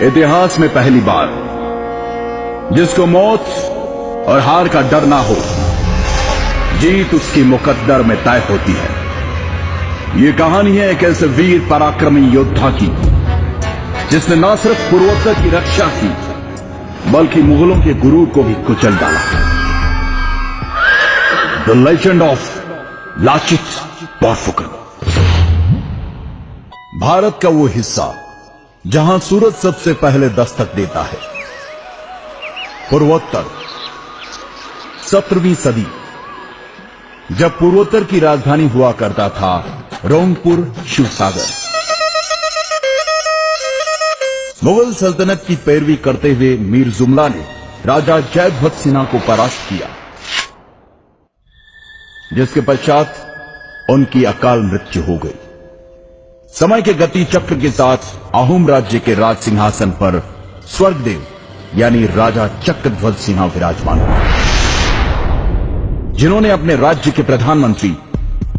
इतिहास में पहली बार जिसको मौत और हार का डर ना हो, जीत उसकी मुकद्दर में तय होती है। ये कहानी है एक ऐसे वीर पराक्रमी योद्धा की जिसने न सिर्फ पूर्वोत्तर की रक्षा की बल्कि मुगलों के गुरूर को भी कुचल डाला। The legend of Lachit Borphukan. Bharat का वो हिस्सा जहां सूरज सबसे पहले दस्तक देता है। पूर्वोत्तर 17वीं सदी, जब पूर्वोत्तर की राजधानी हुआ करता था रोंगपुर शिवसागर। मुगल सल्तनत की पैरवी करते हुए मीर जुमला ने राजा जयध्वज सिन्हा को परास्त किया, जिसके पश्चात उनकी अकाल मृत्यु हो गई। समय के गति चक्र के साथ अहोम राज्य के राज सिंहासन पर स्वर्गदेव यानी राजा चक्रध्वज सिन्हा विराजमान हुए, जिन्होंने अपने राज्य के प्रधानमंत्री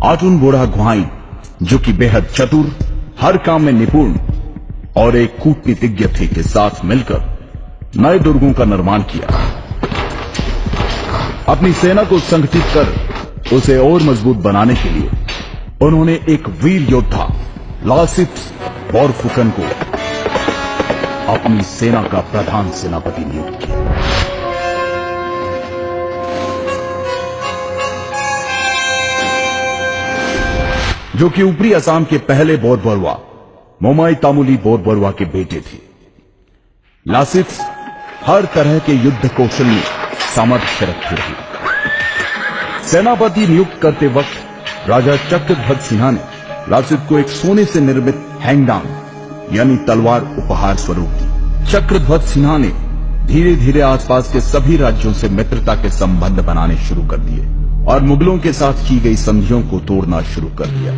आटुन बोड़ा गुहाई, जो कि बेहद चतुर, हर काम में निपुण और एक कूटनीतिज्ञ थे, के साथ मिलकर नए दुर्गों का निर्माण किया। अपनी सेना को संगठित कर उसे और मजबूत बनाने के लिए उन्होंने एक वीर योद्धा लासित बोरफुकन को अपनी सेना का प्रधान सेनापति नियुक्त किया। जो कि ऊपरी असम के पहले बोरबरुआ मोमाई तामुली बोरबरुआ के बेटे थे। लासित हर तरह के युद्ध कौशल में सामर्थ्य रखते थे। सेनापति नियुक्त करते वक्त राजा चक्रध्वज सिन्हा ने लासित को एक सोने से निर्मित हैंगडांग यानी तलवार उपहार स्वरूप दी। चक्रध्वज सिन्हा ने धीरे धीरे आसपास के सभी राज्यों से मित्रता के संबंध बनाने शुरू कर दिए और मुगलों के साथ की गई संधियों को तोड़ना शुरू कर दिया।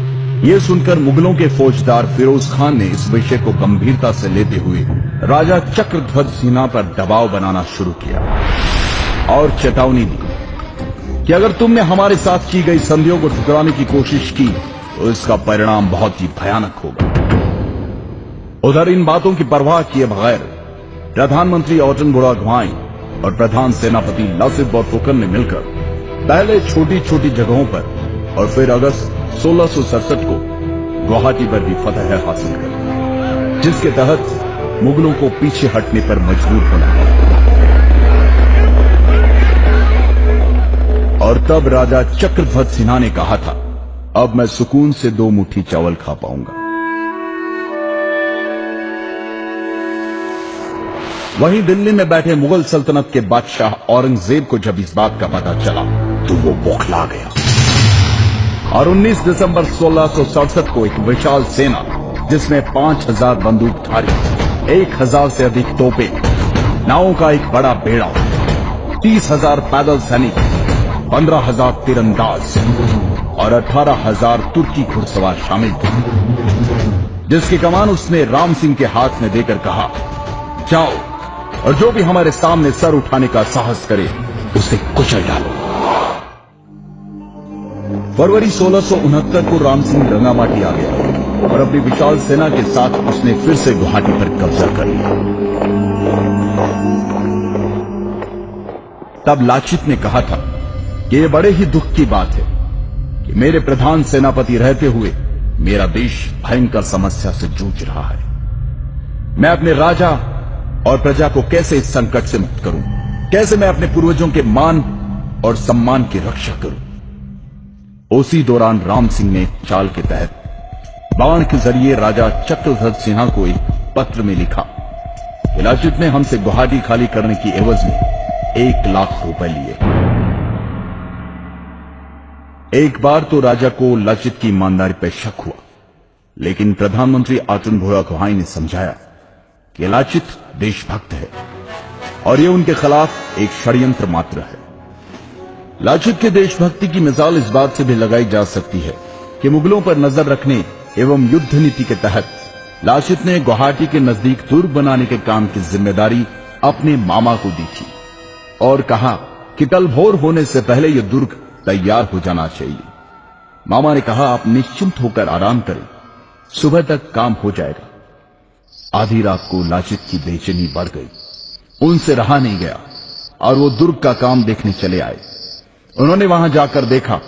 ये सुनकर मुगलों के फौजदार फिरोज खान ने इस विषय को गंभीरता से लेते हुए राजा चक्रध्वज सिन्हा पर दबाव बनाना शुरू किया और चेतावनी दी कि अगर तुमने हमारे साथ की गई संधियों को ठुकराने की कोशिश की तो इसका परिणाम बहुत ही भयानक होगा। उधर इन बातों की परवाह किए बगैर प्रधानमंत्री आटुन बोड़ा गुहाई और प्रधान सेनापति लासित बोरफुकन ने मिलकर पहले छोटी छोटी जगहों पर और फिर अगस्त 1667 को गुवाहाटी पर भी फतह हासिल कर, जिसके तहत मुगलों को पीछे हटने पर मजबूर होना पड़ा। और तब राजा चक्रध्वज सिन्हा ने कहा था, अब मैं सुकून से 2 मुट्ठी चावल खा पाऊंगा। वहीं दिल्ली में बैठे मुगल सल्तनत के बादशाह औरंगजेब को जब इस बात का पता चला तो वो बौखला गया और 19 दिसंबर 1667 को एक विशाल सेना जिसमें 5000 बंदूकधारी, 1000 से अधिक तोपें, नावों का एक बड़ा बेड़ा, 30,000 पैदल सैनिक, 15,000 तीरंदाज और 18,000 तुर्की घुड़सवार शामिल थे, जिसकी कमान उसने राम सिंह के हाथ में देकर कहा, जाओ और जो भी हमारे सामने सर उठाने का साहस करे उसे कुचल डालो। फरवरी 1669 को राम सिंह रंगामाटी आ गया और अपनी विशाल सेना के साथ उसने फिर से गुवाहाटी पर कब्जा कर लिया। तब लाचित ने कहा था कि यह बड़े ही दुख की बात है कि मेरे प्रधान सेनापति रहते हुए मेरा देश भयंकर समस्या से जूझ रहा है। मैं अपने राजा और प्रजा को कैसे इस संकट से मुक्त करूं? कैसे मैं अपने पूर्वजों के मान और सम्मान की रक्षा करूं? उसी दौरान राम सिंह ने चाल के तहत बाण के जरिए राजा चक्रध्वज सिन्हा को एक पत्र में लिखा कि लाचित ने हमसे गुवाहाटी खाली करने की एवज में 1 लाख रुपए लिए। एक बार तो राजा को लाचित की ईमानदारी पर शक हुआ, लेकिन प्रधानमंत्री आटुन बोड़ा गुहाई ने समझाया कि लाचित देशभक्त है और यह उनके खिलाफ एक षड्यंत्र मात्र है। लाचित के देशभक्ति की मिसाल इस बात से भी लगाई जा सकती है कि मुगलों पर नजर रखने एवं युद्ध नीति के तहत लाचित ने गुवाहाटी के नजदीक दुर्ग बनाने के काम की जिम्मेदारी अपने मामा को दी थी और कहा कि कल भोर होने से पहले यह दुर्ग तैयार हो जाना चाहिए। मामा ने कहा, आप निश्चिंत होकर आराम करें, सुबह तक काम हो जाएगा। आधी रात को लाचित की बेचैनी बढ़ गई। उनसे रहा नहीं गया और वो दुर्ग का काम देखने चले आए। उन्होंने वहां जाकर देखा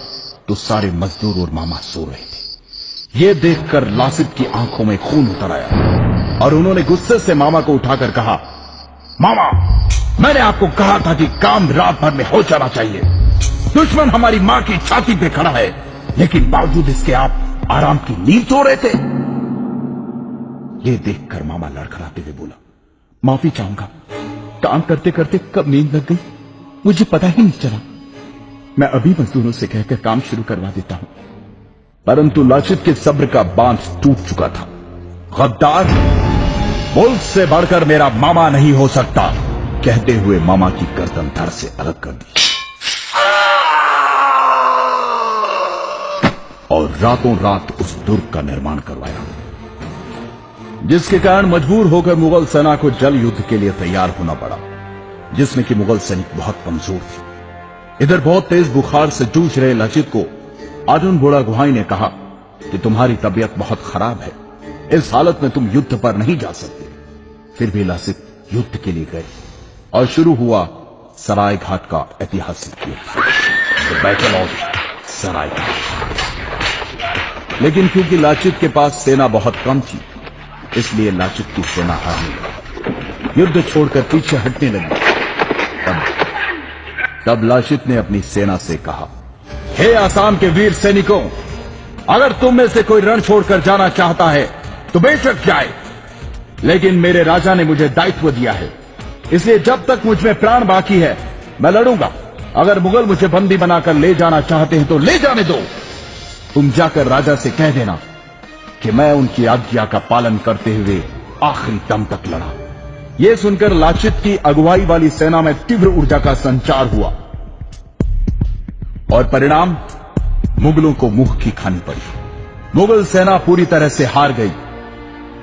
तो सारे मजदूर और मामा सो रहे थे। ये देखकर लासित की आंखों में खून उतर आया और उन्होंने गुस्से से मामा को उठाकर कहा, मामा, मैंने आपको कहा था कि काम रात भर में हो जाना चाहिए। दुश्मन हमारी मां की छाती पे खड़ा है, लेकिन बावजूद इसके आप आराम की नींद सो रहे थे। यह देखकर मामा लड़खड़ाते हुए बोला, माफी चाहूंगा, काम करते करते कब नींद लग गई मुझे पता ही नहीं चला। मैं अभी मजदूरों से कहकर काम शुरू करवा देता हूं। परंतु लाचित के सब्र का बांध टूट चुका था। गद्दार, मुल्क से बढ़कर मेरा मामा नहीं हो सकता, कहते हुए मामा की गर्दन धड़ से अलग कर दी और रातों रात उस दुर्ग का निर्माण करवाया, जिसके कारण मजबूर होकर मुगल सेना को जल युद्ध के लिए तैयार होना पड़ा, जिसमें कि मुगल सैनिक बहुत कमजोर थे। इधर बहुत तेज बुखार से जूझ रहे लाचित को अर्जुन बुढ़ागुहाई ने कहा कि तुम्हारी तबीयत बहुत खराब है, इस हालत में तुम युद्ध पर नहीं जा सकते। फिर भी लाचित युद्ध के लिए गए और शुरू हुआ सराय घाट का ऐतिहासिक युद्ध, द बैटल ऑफ सराय घाट। लेकिन क्योंकि लाचित के पास सेना बहुत कम थी, इसलिए लाचित की सेना हारने लगी, युद्ध छोड़कर पीछे हटने लगी। तब लाचित ने अपनी सेना से कहा, हे आसाम के वीर सैनिकों, अगर तुम में से कोई रण छोड़कर जाना चाहता है तो बेशक जाए, लेकिन मेरे राजा ने मुझे दायित्व दिया है, इसलिए जब तक मुझ में प्राण बाकी है मैं लड़ूंगा। अगर मुगल मुझे बंदी बनाकर ले जाना चाहते हैं तो ले जाने दो। तुम जाकर राजा से कह देना कि मैं उनकी आज्ञा का पालन करते हुए आखिरी दम तक लड़ा। यह सुनकर लाचित की अगुवाई वाली सेना में तीव्र ऊर्जा का संचार हुआ और परिणाम मुगलों को मुंह की खानी पड़ी। मुगल सेना पूरी तरह से हार गई।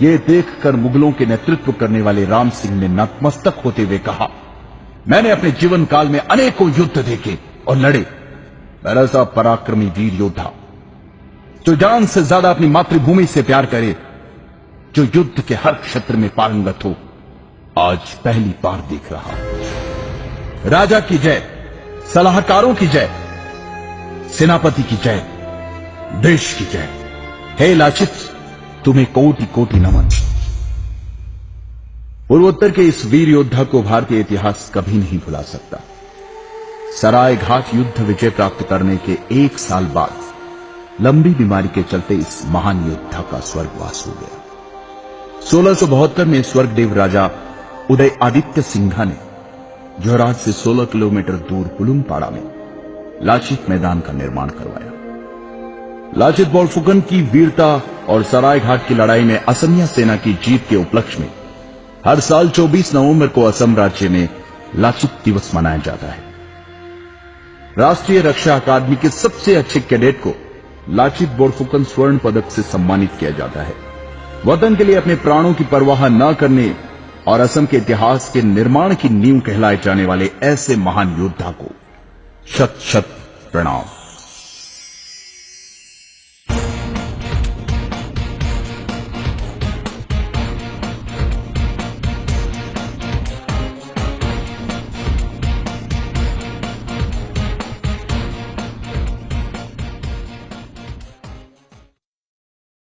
यह देखकर मुगलों के नेतृत्व करने वाले राम सिंह ने नतमस्तक होते हुए कहा, मैंने अपने जीवन काल में अनेकों युद्ध देखे और लड़े। मेरा सा पराक्रमी वीर योद्धा जो जान से ज्यादा अपनी मातृभूमि से प्यार करे, जो युद्ध के हर क्षेत्र में पारंगत हो, आज पहली बार देख रहा हूं। राजा की जय, सलाहकारों की जय, सेनापति की जय, देश की जय। हे लाचित, तुम्हें कोटि कोटि नमन। पूर्वोत्तर के इस वीर योद्धा को भारतीय इतिहास कभी नहीं भुला सकता। सराय घाट युद्ध विजय प्राप्त करने के 1 साल बाद लंबी बीमारी के चलते इस महान योद्धा का स्वर्गवास हो गया। 1672 में स्वर्गदेव राजा उदय आदित्य सिंघा ने जोरहाट से 16 किलोमीटर दूर पुलुमपाड़ा में लाचित मैदान का निर्माण करवाया। लाचित बोरफुकन की वीरता और सराय घाट की लड़ाई में असमिया सेना की जीत के उपलक्ष्य में हर साल 24 नवंबर को असम राज्य में लाचित दिवस मनाया जाता है। राष्ट्रीय रक्षा अकादमी के सबसे अच्छे कैडेट को लाचित बोरफुकन स्वर्ण पदक से सम्मानित किया जाता है। वतन के लिए अपने प्राणों की परवाह न करने और असम के इतिहास के निर्माण की नींव कहलाए जाने वाले ऐसे महान योद्धा को शत शत प्रणाम।